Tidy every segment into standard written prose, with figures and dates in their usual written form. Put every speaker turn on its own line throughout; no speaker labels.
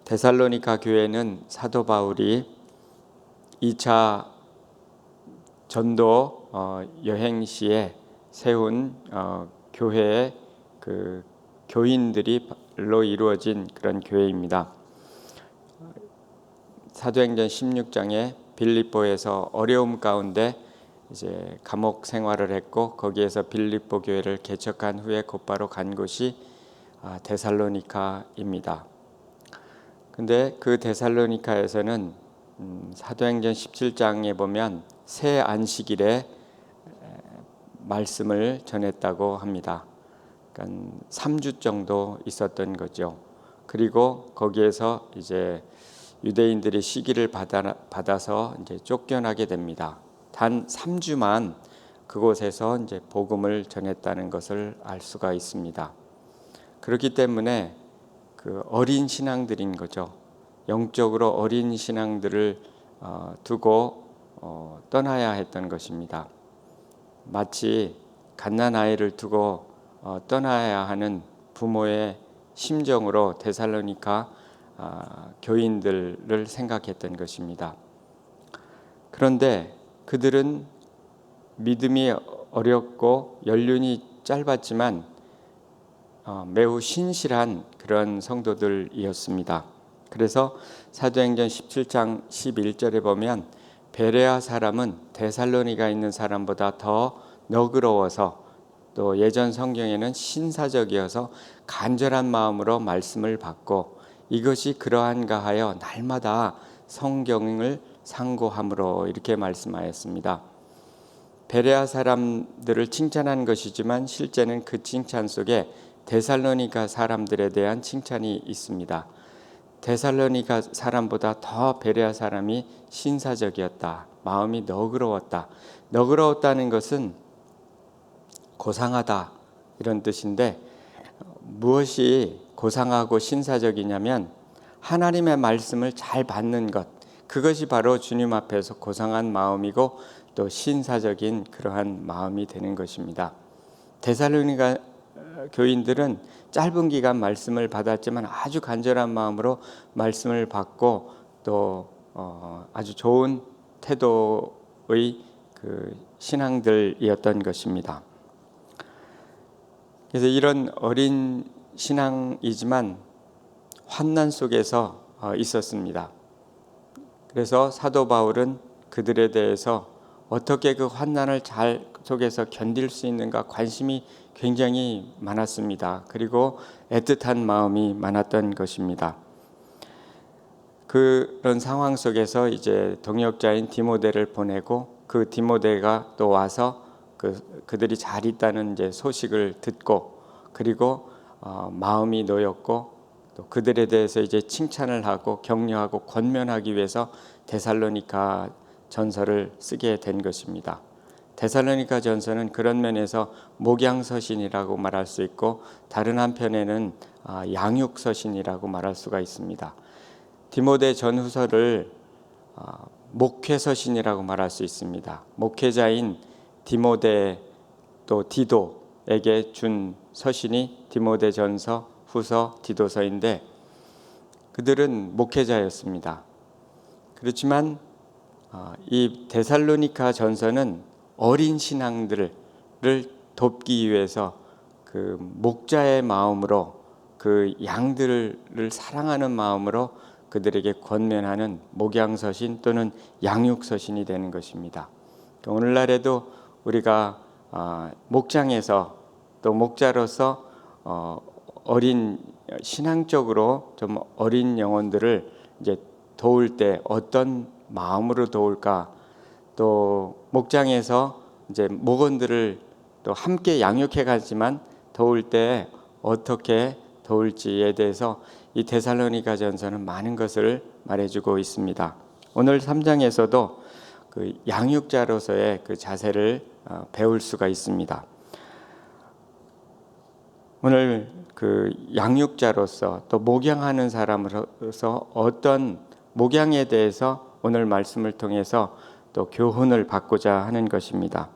데살로니가 교회는 사도 바울이 2차 전도 여행 시에 세운 교회의 그 교인들로 이루어진 그런 교회입니다. 사도행전 16장에 빌립보에서 어려움 가운데 이제 감옥 생활을 했고, 거기에서 빌립보 교회를 개척한 후에 곧바로 간 곳이 데살로니카입니다. 근데 그 데살로니카에서는 사도행전 17장에 보면 새 안식일에 말씀을 전했다고 합니다. 그러니까 3주 정도 있었던 거죠. 그리고 거기에서 이제 유대인들이 시기를 받아서 이제 쫓겨나게 됩니다. 단 3주만 그곳에서 이제 복음을 전했다는 것을 알 수가 있습니다. 그렇기 때문에 그 어린 신앙들인 거죠. 영적으로 어린 신앙들을 두고 떠나야 했던 것입니다. 마치 갓난아이를 두고 떠나야 하는 부모의 심정으로 데살로니가 교인들을 생각했던 것입니다. 그런데 그들은 믿음이 어렵고 연륜이 짧았지만 매우 신실한 그런 성도들이었습니다. 그래서 사도행전 17장 11절에 보면 베레아 사람은 데살로니가 있는 사람보다 더 너그러워서, 또 예전 성경에는 신사적이어서 간절한 마음으로 말씀을 받고 이것이 그러한가 하여 날마다 성경을 상고함으로, 이렇게 말씀하였습니다. 베레아 사람들을 칭찬한 것이지만 실제는 그 칭찬 속에 데살로니가 사람들에 대한 칭찬이 있습니다. 데살로니가 사람보다 더 베레아 사람이 신사적이었다. 마음이 너그러웠다. 너그러웠다는 것은 고상하다, 이런 뜻인데, 무엇이 고상하고 신사적이냐면 하나님의 말씀을 잘 받는 것, 그것이 바로 주님 앞에서 고상한 마음이고 또 신사적인 그러한 마음이 되는 것입니다. 데살로니가 교인들은 짧은 기간 말씀을 받았지만 아주 간절한 마음으로 말씀을 받고 또 아주 좋은 태도의 그 신앙들이었던 것입니다. 그래서 이런 어린 신앙이지만 환난 속에서 있었습니다. 그래서 사도 바울은 그들에 대해서 어떻게 그 환난을 잘 속에서 견딜 수 있는가 관심이 굉장히 많았습니다. 그리고 애틋한 마음이 많았던 것입니다. 그런 상황 속에서 이제 동역자인 디모데를 보내고, 그 디모데가 또 와서 그들이 잘 있다는 이제 소식을 듣고, 그리고 마음이 놓였고 또 그들에 대해서 이제 칭찬을 하고 격려하고 권면하기 위해서 데살로니가 전서를 쓰게 된 것입니다. 데살로니가 전서는 그런 면에서 목양서신이라고 말할 수 있고, 다른 한편에는 양육서신이라고 말할 수가 있습니다. 디모데 전후서를 목회서신이라고 말할 수 있습니다. 목회자인 디모데 또 디도에게 준 서신이 디모데 전서, 후서, 디도서인데 그들은 목회자였습니다. 그렇지만 이 데살로니가 전서는 어린 신앙들을 돕기 위해서 그 목자의 마음으로, 그 양들을 사랑하는 마음으로 그들에게 권면하는 목양서신 또는 양육서신이 되는 것입니다. 오늘날에도 우리가 목장에서 또 목자로서 어린 신앙적으로 좀 어린 영혼들을 이제 도울 때 어떤 마음으로 도울까, 또 목장에서 이제 목원들을 또 함께 양육해 가지만 도울 때 어떻게 도울지에 대해서 이 데살로니가 전서는 많은 것을 말해주고 있습니다. 오늘 3장에서도 그 양육자로서의 그 자세를 배울 수가 있습니다. 오늘 그 양육자로서 또 목양하는 사람으로서 어떤 목양에 대해서 오늘 말씀을 통해서 또 교훈을 받고자 하는 것입니다.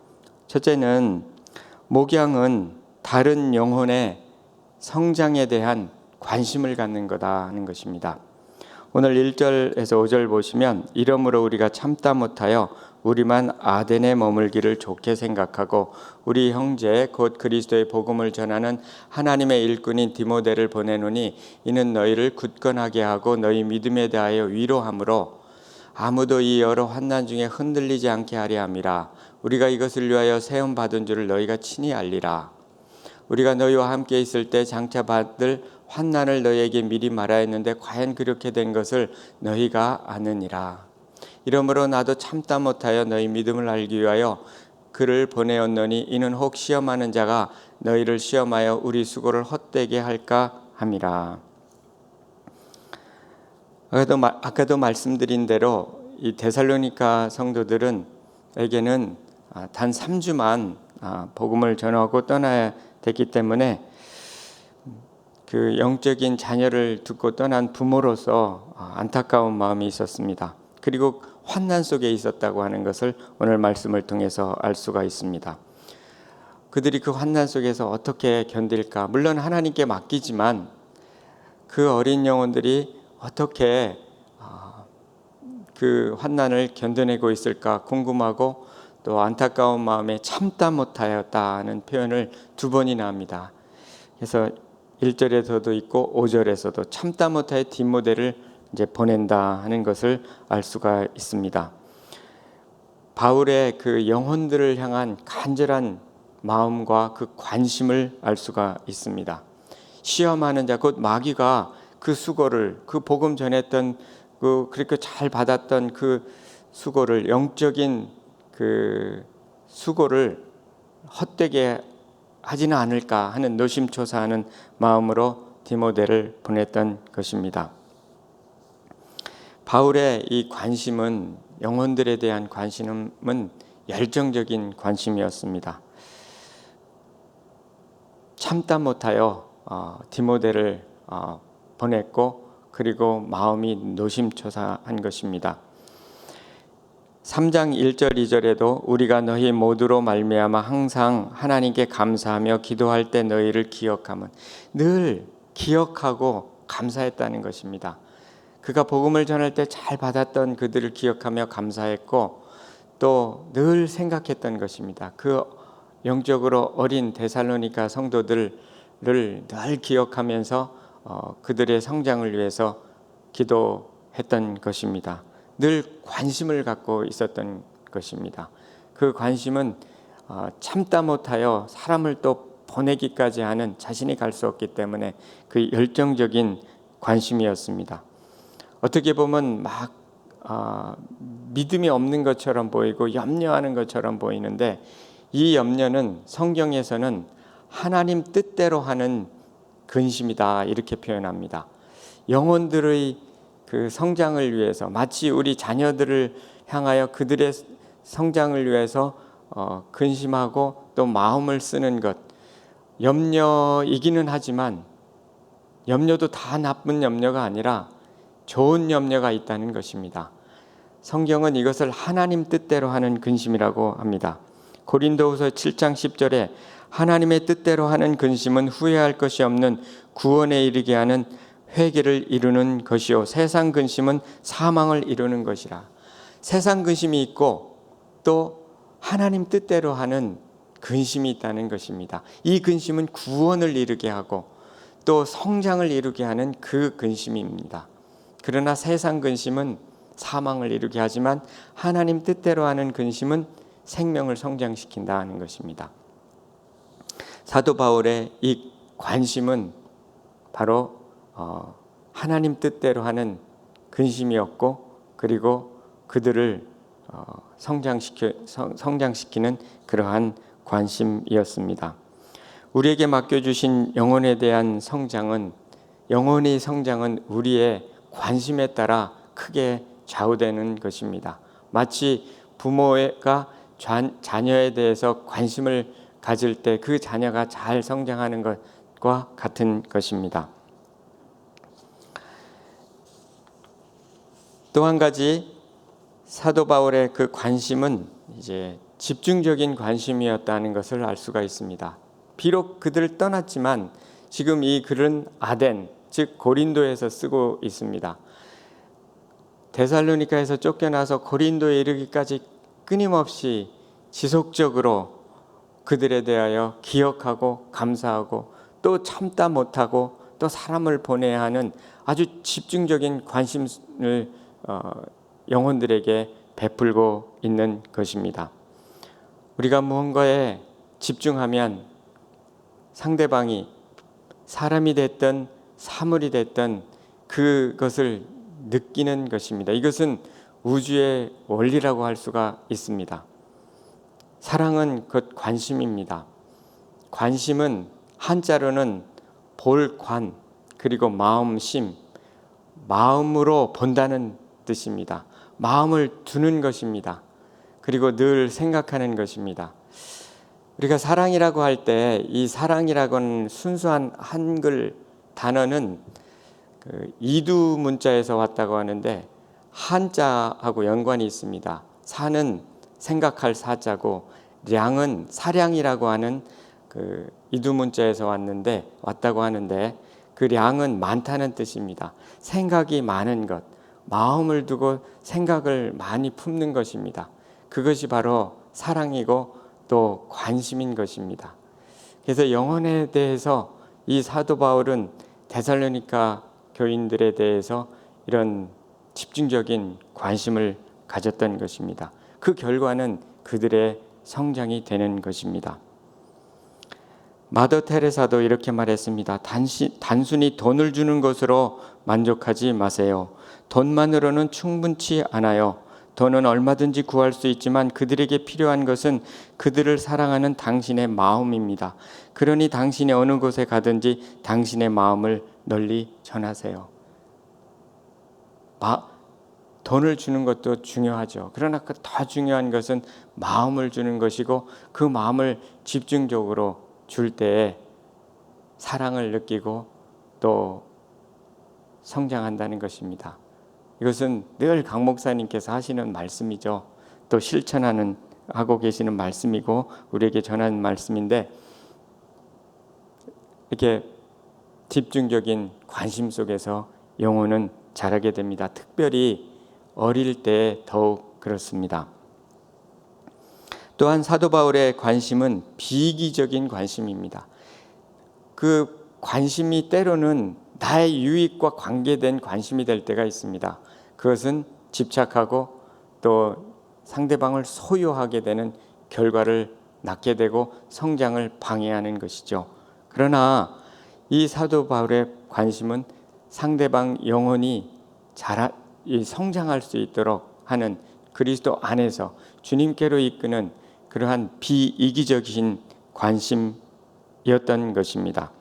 첫째는 목양은 다른 영혼의 성장에 대한 관심을 갖는 거다 하는 것입니다. 오늘 1절에서 5절 보시면 이러므로 우리가 참다 못하여 우리만 아덴에 머물기를 좋게 생각하고 우리 형제 곧 그리스도의 복음을 전하는 하나님의 일꾼인 디모데를 보내노니 이는 너희를 굳건하게 하고 너희 믿음에 대하여 위로함으로 아무도 이 여러 환난 중에 흔들리지 않게 하려 함이라. 우리가 이것을 위하여 세움 받은 줄을 너희가 친히 알리라. 우리가 너희와 함께 있을 때 장차 받을 환난을 너희에게 미리 말하였는데 과연 그렇게 된 것을 너희가 아느니라. 이러므로 나도 참다 못하여 너희 믿음을 알기 위하여 그를 보내었노니 이는 혹 시험하는 자가 너희를 시험하여 우리 수고를 헛되게 할까 함이라. 아까도 말씀드린 대로 이 데살로니가 성도들에게는 단 3주만 복음을 전하고 떠나야 됐기 때문에 그 영적인 자녀를 두고 떠난 부모로서 안타까운 마음이 있었습니다. 그리고 환난 속에 있었다고 하는 것을 오늘 말씀을 통해서 알 수가 있습니다. 그들이 그 환난 속에서 어떻게 견딜까? 물론 하나님께 맡기지만 그 어린 영혼들이 어떻게 그 환난을 견뎌내고 있을까 궁금하고 또 안타까운 마음에 참다 못하였다는 표현을 2번이나 합니다. 그래서 1절에서도 있고 5절에서도 참다 못하여 디모데를 이제 보낸다 하는 것을 알 수가 있습니다. 바울의 그 영혼들을 향한 간절한 마음과 그 관심을 알 수가 있습니다. 시험하는 자 곧 마귀가 그 수고를 그 복음 전했던 그렇게 잘 받았던 그 수고를 영적인 그 수고를 헛되게 하지는 않을까 하는 노심초사하는 마음으로 디모데를 보냈던 것입니다. 바울의 이 관심은 영혼들에 대한 관심은 열정적인 관심이었습니다. 참다 못하여 디모데를 보냈고 그리고 마음이 노심초사한 것입니다. 3장 1절 2절에도 우리가 너희 모두로 말미암아 항상 하나님께 감사하며 기도할 때 너희를 기억하면 늘 기억하고 감사했다는 것입니다. 그가 복음을 전할 때 잘 받았던 그들을 기억하며 감사했고 또 늘 생각했던 것입니다. 그 영적으로 어린 데살로니가 성도들을 늘 기억하면서 그들의 성장을 위해서 기도했던 것입니다. 늘 관심을 갖고 있었던 것입니다. 그 관심은 참다 못하여 사람을 또 보내기까지 하는 자신이 갈 수 없기 때문에 그 열정적인 관심이었습니다. 어떻게 보면 막 믿음이 없는 것처럼 보이고 염려하는 것처럼 보이는데 이 염려는 성경에서는 하나님 뜻대로 하는 근심이다 이렇게 표현합니다. 영혼들의 그 성장을 위해서 마치 우리 자녀들을 향하여 그들의 성장을 위해서 근심하고 또 마음을 쓰는 것 염려이기는 하지만 염려도 다 나쁜 염려가 아니라 좋은 염려가 있다는 것입니다. 성경은 이것을 하나님 뜻대로 하는 근심이라고 합니다. 고린도후서 7장 10절에 하나님의 뜻대로 하는 근심은 후회할 것이 없는 구원에 이르게 하는 회개를 이루는 것이요 세상 근심은 사망을 이루는 것이라. 세상 근심이 있고 또 하나님 뜻대로 하는 근심이 있다는 것입니다. 이 근심은 구원을 이루게 하고 또 성장을 이루게 하는 그 근심입니다. 그러나 세상 근심은 사망을 이루게 하지만 하나님 뜻대로 하는 근심은 생명을 성장시킨다는 것입니다. 사도 바울의 이 관심은 바로 하나님 뜻대로 하는 근심이었고 그리고 그들을 성장시키는 그러한 관심이었습니다. 우리에게 맡겨주신 영혼에 대한 성장은 영혼의 성장은 우리의 관심에 따라 크게 좌우되는 것입니다. 마치 부모가 자녀에 대해서 관심을 가질 때 그 자녀가 잘 성장하는 것과 같은 것입니다. 또 한 가지 사도 바울의 그 관심은 이제 집중적인 관심이었다는 것을 알 수가 있습니다. 비록 그들을 떠났지만 지금 이 글은 아덴, 즉 고린도에서 쓰고 있습니다. 데살로니가에서 쫓겨나서 고린도에 이르기까지 끊임없이 지속적으로 그들에 대하여 기억하고 감사하고 또 참다 못하고 또 사람을 보내야 하는 아주 집중적인 관심을 영혼들에게 베풀고 있는 것입니다. 우리가 무언가에 집중하면 상대방이 사람이 됐든 사물이 됐든 그것을 느끼는 것입니다. 이것은 우주의 원리라고 할 수가 있습니다. 사랑은 곧 관심입니다. 관심은 한자로는 볼관 그리고 마음심, 마음으로 본다는 뜻입니다. 마음을 두는 것입니다. 그리고 늘 생각하는 것입니다. 우리가 사랑이라고 할 때 이 사랑이라고는 순수한 한글 단어는 이두 문자에서 왔다고 하는데 한자하고 연관이 있습니다. 사는 생각할 사자고 량은 사량이라고 하는 이두 문자에서 왔다고 하는데 그 량은 많다는 뜻입니다. 생각이 많은 것, 마음을 두고 생각을 많이 품는 것입니다. 그것이 바로 사랑이고 또 관심인 것입니다. 그래서 영혼에 대해서 이 사도 바울은 데살로니가 교인들에 대해서 이런 집중적인 관심을 가졌던 것입니다. 그 결과는 그들의 성장이 되는 것입니다. 마더 테레사도 이렇게 말했습니다. 단순히 돈을 주는 것으로 만족하지 마세요. 돈만으로는 충분치 않아요. 돈은 얼마든지 구할 수 있지만 그들에게 필요한 것은 그들을 사랑하는 당신의 마음입니다. 그러니 당신이 어느 곳에 가든지 당신의 마음을 널리 전하세요. 돈을 주는 것도 중요하죠. 그러나 더 중요한 것은 마음을 주는 것이고 그 마음을 집중적으로 줄 때에 사랑을 느끼고 또 성장한다는 것입니다. 이것은 늘 강 목사님께서 하시는 말씀이죠. 또 하고 계시는 말씀이고 우리에게 전하는 말씀인데 이렇게 집중적인 관심 속에서 영혼은 자라게 됩니다. 특별히 어릴 때 더욱 그렇습니다. 또한 사도 바울의 관심은 비이기적인 관심입니다. 그 관심이 때로는 나의 유익과 관계된 관심이 될 때가 있습니다. 그것은 집착하고 또 상대방을 소유하게 되는 결과를 낳게 되고 성장을 방해하는 것이죠. 그러나 이 사도 바울의 관심은 상대방 영혼이 성장할 수 있도록 하는 그리스도 안에서 주님께로 이끄는 그러한 비이기적인 관심이었던 것입니다.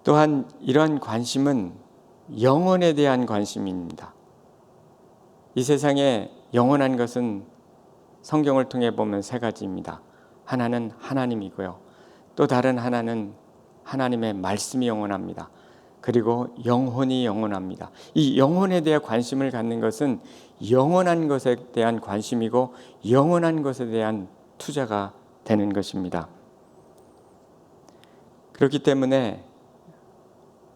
또한 이러한 관심은 영혼에 대한 관심입니다. 이 세상에 영원한 것은 성경을 통해 보면 세 가지입니다. 하나는 하나님이고요. 또 다른 하나는 하나님의 말씀이 영원합니다. 그리고 영혼이 영원합니다. 이 영혼에 대한 관심을 갖는 것은 영원한 것에 대한 관심이고 영원한 것에 대한 투자가 되는 것입니다. 그렇기 때문에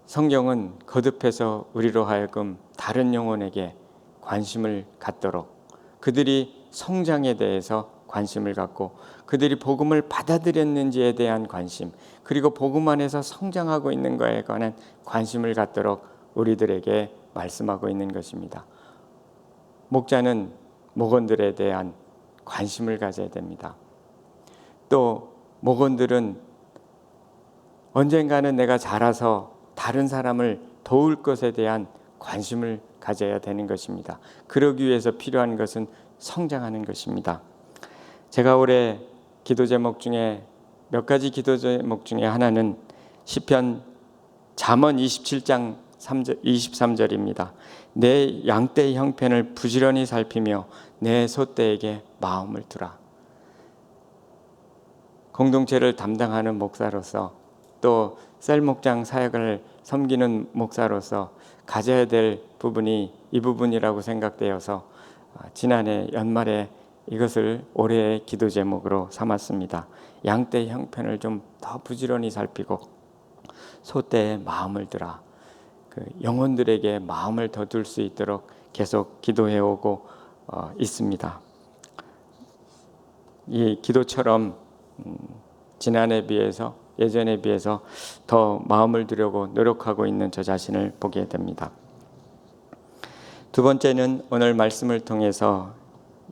성경은 거듭해서 우리로 하여금 다른 영혼에게 관심을 갖도록 그들이 성장에 대해서 관심을 갖고 그들이 복음을 받아들였는지에 대한 관심 그리고 복음 안에서 성장하고 있는 것에 관한 관심을 갖도록 우리들에게 말씀하고 있는 것입니다. 목자는 목원들에 대한 관심을 가져야 됩니다. 또 목원들은 언젠가는 내가 자라서 다른 사람을 도울 것에 대한 관심을 가져야 되는 것입니다. 그러기 위해서 필요한 것은 성장하는 것입니다. 제가 올해 기도 제목 중에 몇 가지 기도 제목 중에 하나는 시편 잠언 27장 23절입니다. 내 양떼의 형편을 부지런히 살피며 내 소떼에게 마음을 두라. 공동체를 담당하는 목사로서 또 셀목장 사역을 섬기는 목사로서 가져야 될 부분이 이 부분이라고 생각되어서 지난해 연말에 이것을 올해의 기도 제목으로 삼았습니다. 양떼의 형편을 좀 더 부지런히 살피고 소떼의 마음을 두라. 그 영혼들에게 마음을 더 둘 수 있도록 계속 기도해 오고 있습니다. 이 기도처럼 지난해 비해서 예전에 비해서 더 마음을 두려고 노력하고 있는 저 자신을 보게 됩니다. 두 번째는 오늘 말씀을 통해서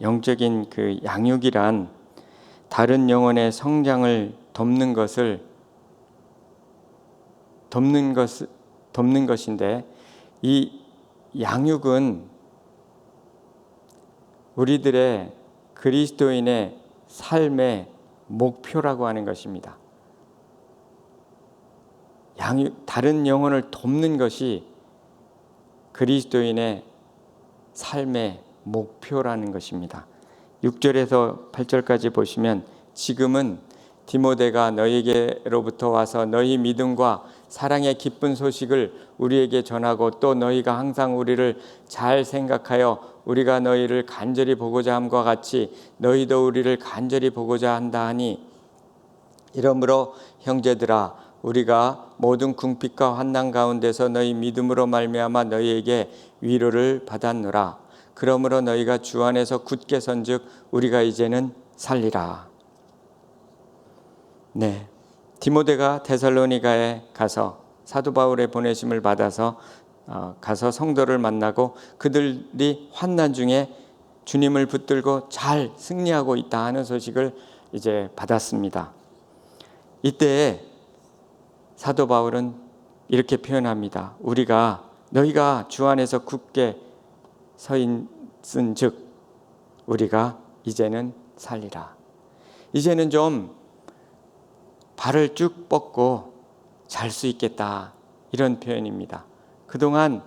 영적인 그 양육이란 다른 영혼의 성장을 돕는 것인데, 이 양육은 우리들의 그리스도인의 삶의 목표라고 하는 것입니다. 다른 영혼을 돕는 것이 그리스도인의 삶의 목표라는 것입니다. 6절에서 8절까지 보시면, 지금은 디모데가 너희에게로부터 와서 너희 믿음과 사랑의 기쁜 소식을 우리에게 전하고 또 너희가 항상 우리를 잘 생각하여 우리가 너희를 간절히 보고자 함과 같이 너희도 우리를 간절히 보고자 한다 하니, 이러므로 형제들아, 우리가 모든 궁핍과 환난 가운데서 너희 믿음으로 말미암아 너희에게 위로를 받았노라. 그러므로 너희가 주 안에서 굳게 선즉 우리가 이제는 살리라. 네, 디모데가 데살로니가에 가서 사도 바울의 보내심을 받아서 가서 성도를 만나고 그들이 환난 중에 주님을 붙들고 잘 승리하고 있다 하는 소식을 이제 받았습니다. 이때 사도 바울은 이렇게 표현합니다. 너희가 주 안에서 굳게 서있은즉 우리가 이제는 살리라. 이제는 좀 발을 쭉 뻗고 잘 수 있겠다, 이런 표현입니다. 그동안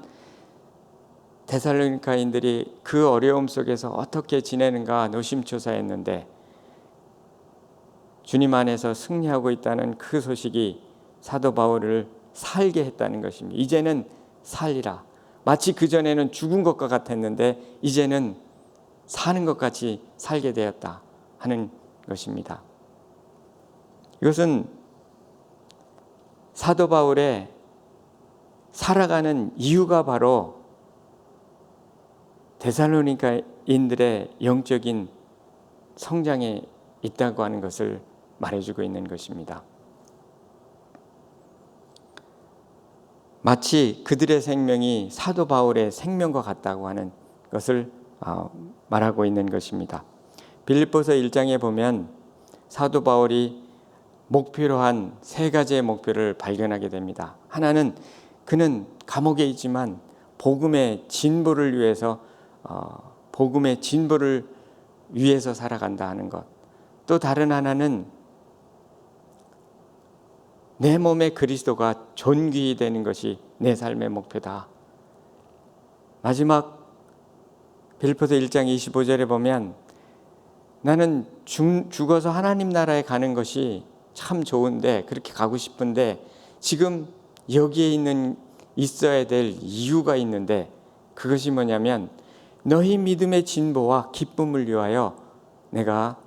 데살로니가인들이 그 어려움 속에서 어떻게 지내는가 노심초사했는데 주님 안에서 승리하고 있다는 그 소식이 사도 바울을 살게 했다는 것입니다. 이제는 살리라. 마치 그전에는 죽은 것과 같았는데 이제는 사는 것 같이 살게 되었다 하는 것입니다. 이것은 사도 바울의 살아가는 이유가 바로 데살로니가인들의 영적인 성장에 있다고 하는 것을 말해주고 있는 것입니다. 마치 그들의 생명이 사도 바울의 생명과 같다고 하는 것을 말하고 있는 것입니다. 빌립보서 1장에 보면 사도 바울이 목표로 한 세 가지의 목표를 발견하게 됩니다. 하나는 그는 감옥에 있지만 복음의 진보를 위해서 살아간다 하는 것. 또 다른 하나는 내 몸에 그리스도가 존귀히 되는 것이 내 삶의 목표다. 마지막 빌립보서 1장 25절에 보면 나는 죽어서 하나님 나라에 가는 것이 참 좋은데, 그렇게 가고 싶은데 지금 여기에 있어야 될 이유가 있는데, 그것이 뭐냐면 너희 믿음의 진보와 기쁨을 위하여 내가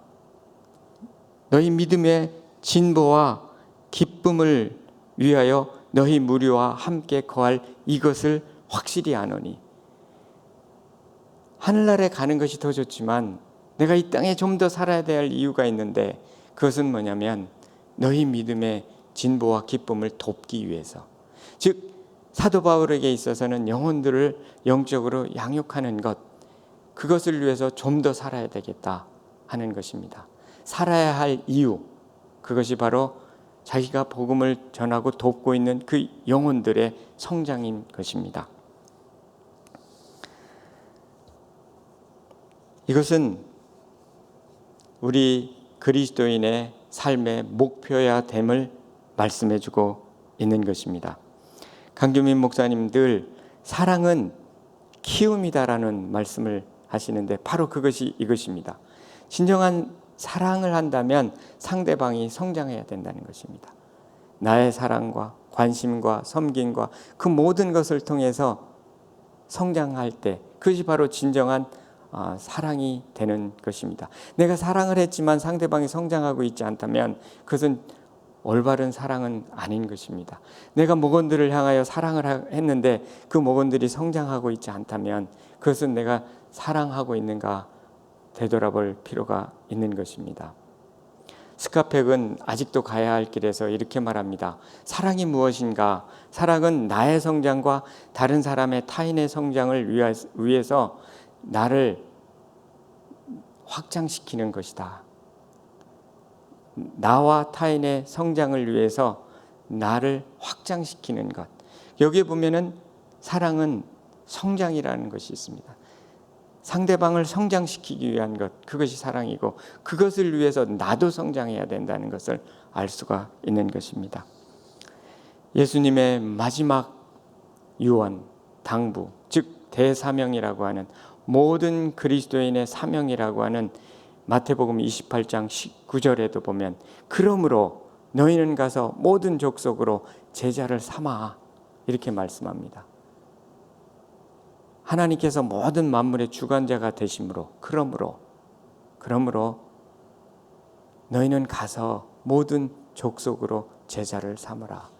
너희 믿음의 진보와 기쁨을 위하여 너희 무리와 함께 거할 이것을 확실히 아노니. 하늘나라에 가는 것이 더 좋지만 내가 이 땅에 좀 더 살아야 될 이유가 있는데, 그것은 뭐냐면 너희 믿음의 진보와 기쁨을 돕기 위해서, 즉 사도 바울에게 있어서는 영혼들을 영적으로 양육하는 것, 그것을 위해서 좀 더 살아야 되겠다 하는 것입니다. 살아야 할 이유, 그것이 바로 자기가 복음을 전하고 돕고 있는 그 영혼들의 성장인 것입니다. 이것은 우리 그리스도인의 삶의 목표야 됨을 말씀해주고 있는 것입니다. 강규민 목사님 늘 사랑은 키움이다라는 말씀을 하시는데 바로 그것이 이것입니다. 진정한 사랑을 한다면 상대방이 성장해야 된다는 것입니다. 나의 사랑과 관심과 섬김과 그 모든 것을 통해서 성장할 때 그것이 바로 진정한 사랑이 되는 것입니다. 내가 사랑을 했지만 상대방이 성장하고 있지 않다면 그것은 올바른 사랑은 아닌 것입니다. 내가 목원들을 향하여 사랑을 했는데 그 목원들이 성장하고 있지 않다면 그것은 내가 사랑하고 있는가 되돌아볼 필요가 있는 것입니다. 스카펙은 아직도 가야 할 길에서 이렇게 말합니다. 사랑이 무엇인가? 사랑은 나의 성장과 다른 사람의 타인의 성장을 위해서 나를 확장시키는 것이다. 나와 타인의 성장을 위해서 나를 확장시키는 것. 여기에 보면은 사랑은 성장이라는 것이 있습니다. 상대방을 성장시키기 위한 것, 그것이 사랑이고 그것을 위해서 나도 성장해야 된다는 것을 알 수가 있는 것입니다. 예수님의 마지막 유언, 당부, 즉 대사명이라고 하는 모든 그리스도인의 사명이라고 하는 마태복음 28장 19절에도 보면 그러므로 너희는 가서 모든 족속으로 제자를 삼아 이렇게 말씀합니다. 하나님께서 모든 만물의 주관자가 되심으로 그러므로 너희는 가서 모든 족속으로 제자를 삼으라.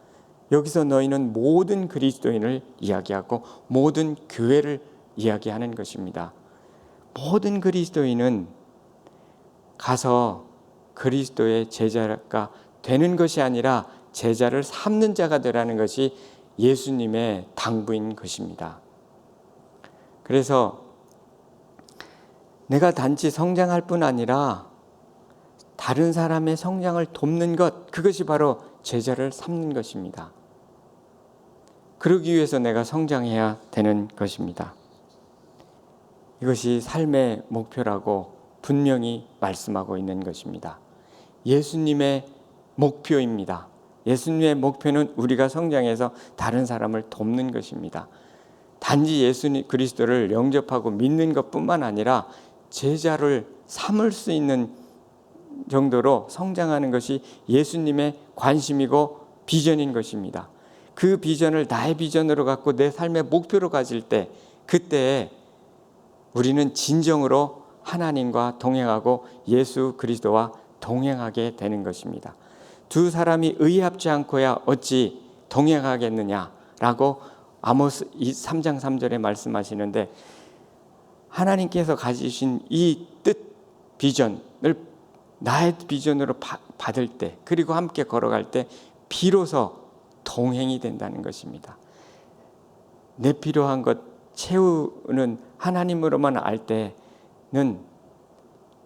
여기서 너희는 모든 그리스도인을 이야기하고 모든 교회를 이야기하는 것입니다. 모든 그리스도인은 가서 그리스도의 제자가 되는 것이 아니라 제자를 삼는 자가 되라는 것이 예수님의 당부인 것입니다. 그래서 내가 단지 성장할 뿐 아니라 다른 사람의 성장을 돕는 것, 그것이 바로 제자를 삼는 것입니다. 그러기 위해서 내가 성장해야 되는 것입니다. 이것이 삶의 목표라고 분명히 말씀하고 있는 것입니다. 예수님의 목표입니다. 예수님의 목표는 우리가 성장해서 다른 사람을 돕는 것입니다. 단지 예수 그리스도를 영접하고 믿는 것뿐만 아니라 제자를 삼을 수 있는 정도로 성장하는 것이 예수님의 관심이고 비전인 것입니다. 그 비전을 나의 비전으로 갖고 내 삶의 목표로 가질 때 그때 우리는 진정으로 하나님과 동행하고 예수 그리스도와 동행하게 되는 것입니다. 두 사람이 의합지 않고야 어찌 동행하겠느냐라고 아모스 3장 3절에 말씀하시는데 하나님께서 가지신 이 뜻, 비전을 나의 비전으로 받을 때 그리고 함께 걸어갈 때 비로소 동행이 된다는 것입니다. 내 필요한 것 채우는 하나님으로만 알 때는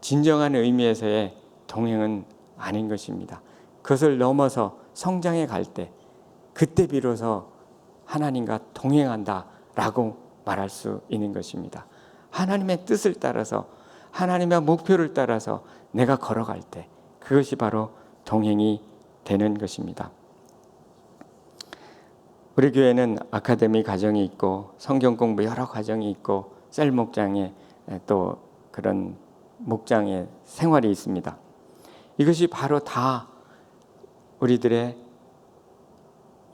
진정한 의미에서의 동행은 아닌 것입니다. 그것을 넘어서 성장해 갈 때 그때 비로소 하나님과 동행한다라고 말할 수 있는 것입니다. 하나님의 뜻을 따라서 하나님의 목표를 따라서 내가 걸어갈 때 그것이 바로 동행이 되는 것입니다. 우리 교회는 아카데미 과정이 있고 성경 공부 여러 과정이 있고 셀 목장에 또 그런 목장의 생활이 있습니다. 이것이 바로 다 우리들의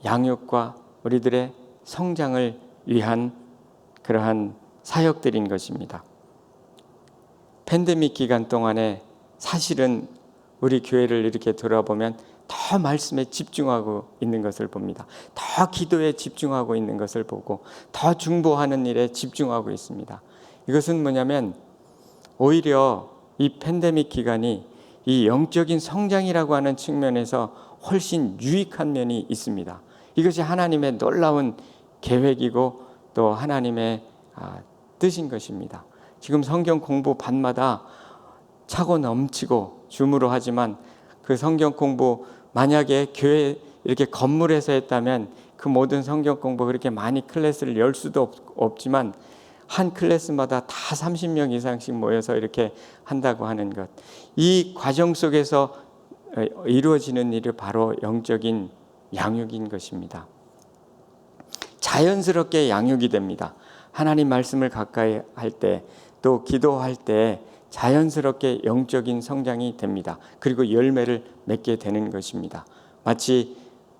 양육과 우리들의 성장을 위한 그러한 사역들인 것입니다. 팬데믹 기간 동안에 사실은 우리 교회를 이렇게 돌아보면 더 말씀에 집중하고 있는 것을 봅니다. 더 기도에 집중하고 있는 것을 보고 더 중보하는 일에 집중하고 있습니다. 이것은 뭐냐면 오히려 이 팬데믹 기간이 이 영적인 성장이라고 하는 측면에서 훨씬 유익한 면이 있습니다. 이것이 하나님의 놀라운 계획이고 또 하나님의 뜻인 것입니다. 지금 성경 공부 반마다 차고 넘치고 줌으로 하지만 그 성경 공부 만약에 교회 이렇게 건물에서 했다면 그 모든 성경 공부 그렇게 많이 클래스를 열 수도 없지만 한 클래스마다 다 30명 이상씩 모여서 이렇게 한다고 하는 것. 이 과정 속에서 이루어지는 일이 바로 영적인 양육인 것입니다. 자연스럽게 양육이 됩니다. 하나님 말씀을 가까이 할 때 또 기도할 때 자연스럽게 영적인 성장이 됩니다. 그리고 열매를 맺게 되는 것입니다. 마치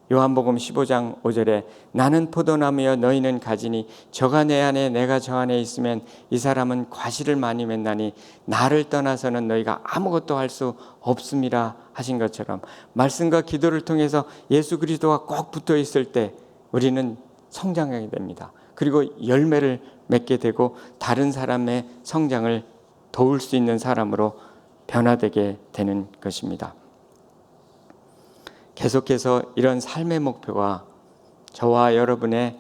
요한복음 15장 5절에 나는 포도나무여 너희는 가지니 저가 내 안에 내가 저 안에 있으면 이 사람은 과실을 많이 맺나니 나를 떠나서는 너희가 아무것도 할 수 없음이라 하신 것처럼 말씀과 기도를 통해서 예수 그리스도와 꼭 붙어 있을 때 우리는 성장하게 됩니다. 그리고 열매를 맺게 되고 다른 사람의 성장을 도울 수 있는 사람으로 변화되게 되는 것입니다. 계속해서 이런 삶의 목표가 저와 여러분의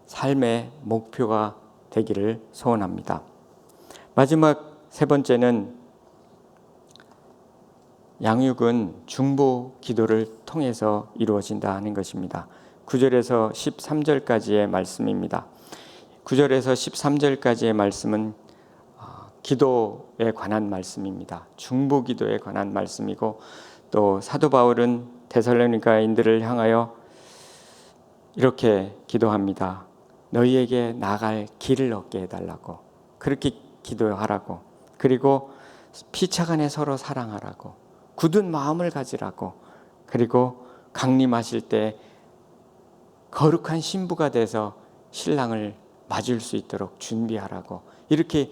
삶의 목표가 되기를 소원합니다. 마지막 세 번째는 양육은 중보 기도를 통해서 이루어진다 하는 것입니다. 9절에서 13절까지의 말씀입니다. 9절에서 13절까지의 말씀은 기도에 관한 말씀입니다. 중보 기도에 관한 말씀이고 또 사도 바울은 데살로니가인들을 향하여 이렇게 기도합니다. 너희에게 나갈 길을 얻게 해달라고, 그렇게 기도하라고, 그리고 피차간에 서로 사랑하라고, 굳은 마음을 가지라고, 그리고 강림하실 때 거룩한 신부가 돼서 신랑을 맞을 수 있도록 준비하라고, 이렇게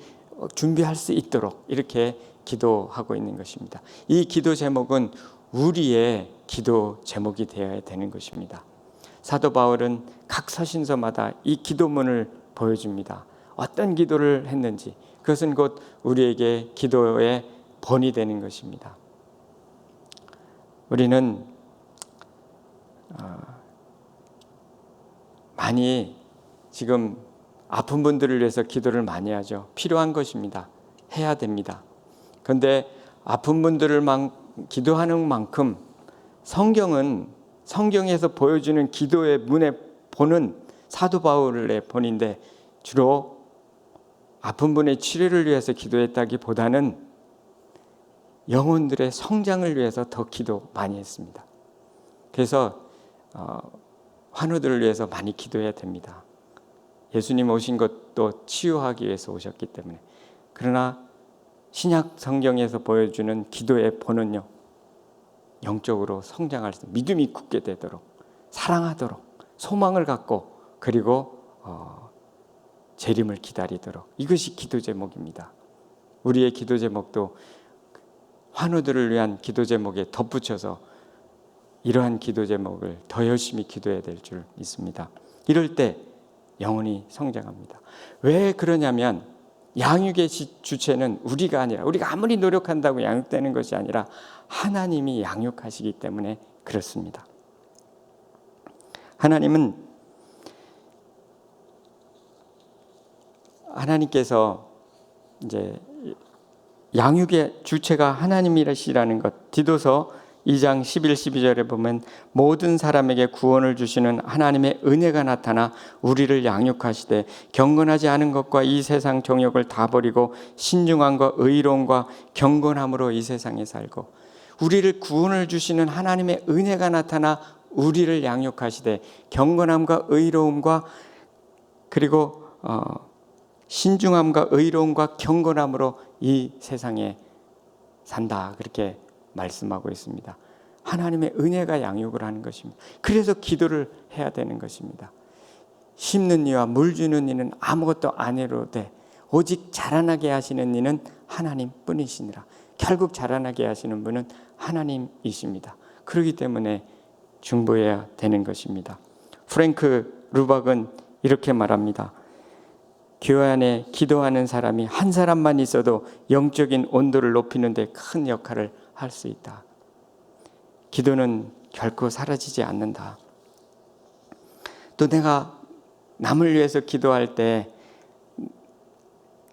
준비할 수 있도록 이렇게 기도하고 있는 것입니다. 이 기도 제목은 우리의 기도 제목이 되어야 되는 것입니다. 사도 바울은 각 서신서마다 이 기도문을 보여줍니다. 어떤 기도를 했는지 그것은 곧 우리에게 기도의 본이 되는 것입니다. 우리는 많이 지금 아픈 분들을 위해서 기도를 많이 하죠. 필요한 것입니다. 해야 됩니다. 그런데 아픈 분들을 기도하는 만큼 성경에서 보여주는 기도의 문의 본은 사도 바울의 본인데 주로 아픈 분의 치료를 위해서 기도했다기보다는 영혼들의 성장을 위해서 더 기도 많이 했습니다. 그래서 환우들을 위해서 많이 기도해야 됩니다. 예수님 오신 것도 치유하기 위해서 오셨기 때문에. 그러나 신약 성경에서 보여주는 기도의 본은요, 영적으로 성장할 수, 믿음이 굳게 되도록, 사랑하도록, 소망을 갖고, 그리고 재림을 기다리도록, 이것이 기도 제목입니다. 우리의 기도 제목도 환우들을 위한 기도 제목에 덧붙여서 이러한 기도 제목을 더 열심히 기도해야 될 줄 믿습니다. 이럴 때 영혼이 성장합니다. 왜 그러냐면 양육의 주체는 우리가 아니라, 우리가 아무리 노력한다고 양육되는 것이 아니라 하나님이 양육하시기 때문에 그렇습니다. 하나님께서 이제 양육의 주체가 하나님이시라는 것, 디도서 2장 11, 12절에 보면 모든 사람에게 구원을 주시는 하나님의 은혜가 나타나 우리를 양육하시되 경건하지 않은 것과 이 세상 정욕을 다 버리고 신중함과 의로움과 경건함으로 이 세상에 살고, 우리를 구원을 주시는 하나님의 은혜가 나타나 우리를 양육하시되 경건함과 의로움과 그리고 신중함과 의로움과 경건함으로 이 세상에 산다, 그렇게 말씀하고 있습니다. 하나님의 은혜가 양육을 하는 것입니다. 그래서 기도를 해야 되는 것입니다. 심는 이와 물 주는 이는 아무것도 안 해도 돼. 오직 자라나게 하시는 이는 하나님 뿐이시니라. 결국 자라나게 하시는 분은 하나님이십니다. 그렇기 때문에 중보해야 되는 것입니다. 프랭크 루박은 이렇게 말합니다. 교회 안에 기도하는 사람이 한 사람만 있어도 영적인 온도를 높이는 데 큰 역할을 할 수 있다. 기도는 결코 사라지지 않는다. 또 내가 남을 위해서 기도할 때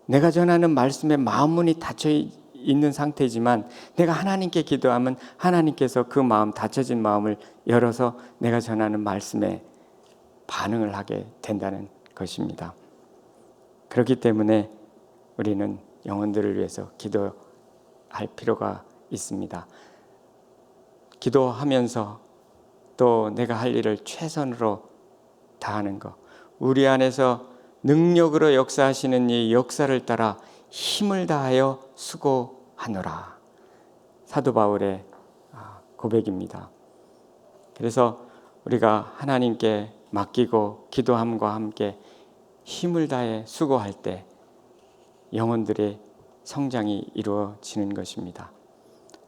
내가 전하는 말씀에 마음문이 닫혀 있는 상태지만 내가 하나님께 기도하면 하나님께서 그 마음, 닫혀진 마음을 열어서 내가 전하는 말씀에 반응을 하게 된다는 것입니다. 그렇기 때문에 우리는 영혼들을 위해서 기도할 필요가 있습니다. 기도하면서 또 내가 할 일을 최선으로 다하는 것, 우리 안에서 능력으로 역사하시는 이 역사를 따라 힘을 다하여 수고하노라. 사도 바울의 고백입니다. 그래서 우리가 하나님께 맡기고 기도함과 함께 힘을 다해 수고할 때 영혼들의 성장이 이루어지는 것입니다.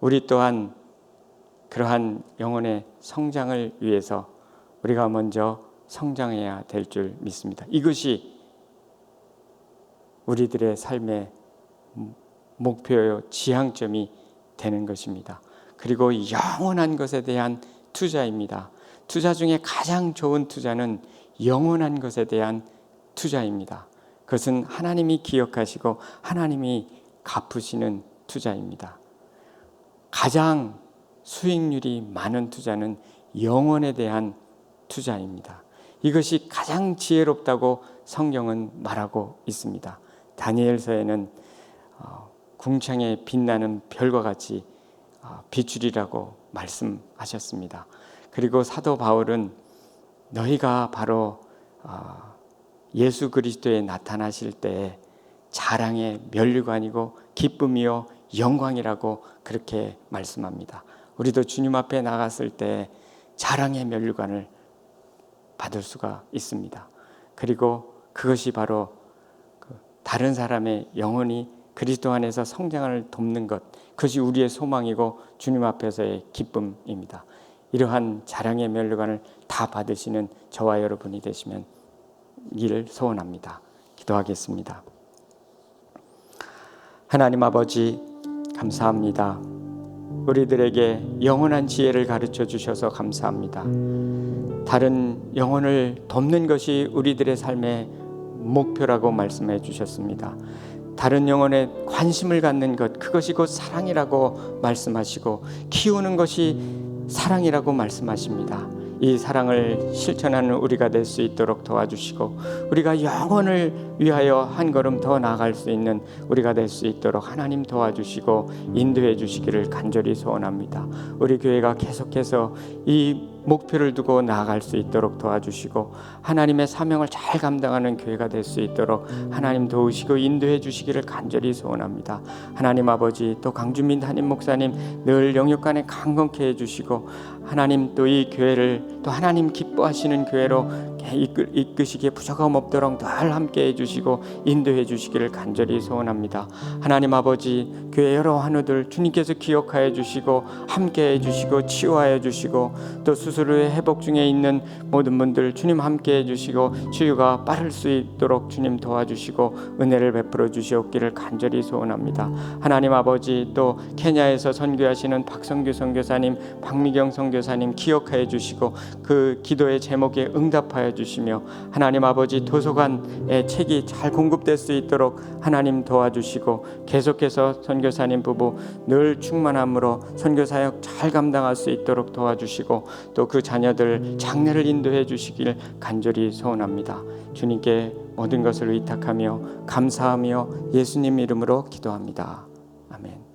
우리 또한 그러한 영혼의 성장을 위해서 우리가 먼저 성장해야 될 줄 믿습니다. 이것이 우리들의 삶의 목표요, 지향점이 되는 것입니다. 그리고 영원한 것에 대한 투자입니다. 투자 중에 가장 좋은 투자는 영원한 것에 대한 투자입니다. 그것은 하나님이 기억하시고 하나님이 갚으시는 투자입니다. 가장 수익률이 많은 투자는 영혼에 대한 투자입니다. 이것이 가장 지혜롭다고 성경은 말하고 있습니다. 다니엘서에는 궁창에 빛나는 별과 같이 비추리라고 말씀하셨습니다. 그리고 사도 바울은 너희가 바로 예수 그리스도에 나타나실 때 자랑의 면류관이고 기쁨이요 영광이라고 그렇게 말씀합니다. 우리도 주님 앞에 나갔을 때 자랑의 면류관을 받을 수가 있습니다. 그리고 그것이 바로 다른 사람의 영혼이 그리스도 안에서 성장을 돕는 것, 그것이 우리의 소망이고 주님 앞에서의 기쁨입니다. 이러한 자랑의 면류관을 다 받으시는 저와 여러분이 되시면 이를 소원합니다. 기도하겠습니다. 하나님 아버지 감사합니다. 우리들에게 영원한 지혜를 가르쳐 주셔서 감사합니다. 다른 영혼을 돕는 것이 우리들의 삶의 목표라고 말씀해 주셨습니다. 다른 영혼에 관심을 갖는 것, 그것이 곧 사랑이라고 말씀하시고 키우는 것이 사랑이라고 말씀하십니다. 이 사랑을 실천하는 우리가 될 수 있도록 도와주시고 우리가 영혼을 위하여 한 걸음 더 나아갈 수 있는 우리가 될 수 있도록 하나님 도와주시고 인도해 주시기를 간절히 소원합니다. 우리 교회가 계속해서 이 목표를 두고 나아갈 수 있도록 도와주시고 하나님의 사명을 잘 감당하는 교회가 될 수 있도록 하나님 도우시고 인도해 주시기를 간절히 소원합니다. 하나님 아버지, 또 강준민 담임 목사님 늘 영육간에 강건케 해주시고 하나님 또 이 교회를 또 하나님 기뻐하시는 교회로 이끄시기에 부족함 없도록 늘 함께 해주시고 인도해 주시기를 간절히 소원합니다. 하나님 아버지, 교회 여러 환우들 주님께서 기억하여 주시고 함께 해주시고 치유하여 주시고 또 수술 후에 회복 중에 있는 모든 분들 주님 함께 해주시고 치유가 빠를 수 있도록 주님 도와주시고 은혜를 베풀어 주시옵기를 간절히 소원합니다. 하나님 아버지, 또 케냐에서 선교하시는 박성규 선교사님, 박미경 선교사님 기억하여 주시고 그 기도의 제목에 응답하여 주시며 하나님 아버지, 도서관의 책이 잘 공급될 수 있도록 하나님 도와주시고 계속해서 선교사님 부부 늘 충만함으로 선교사역 잘 감당할 수 있도록 도와주시고 또 그 자녀들 장래를 인도해 주시길 간절히 소원합니다. 주님께 모든 것을 의탁하며 감사하며 예수님 이름으로 기도합니다. 아멘.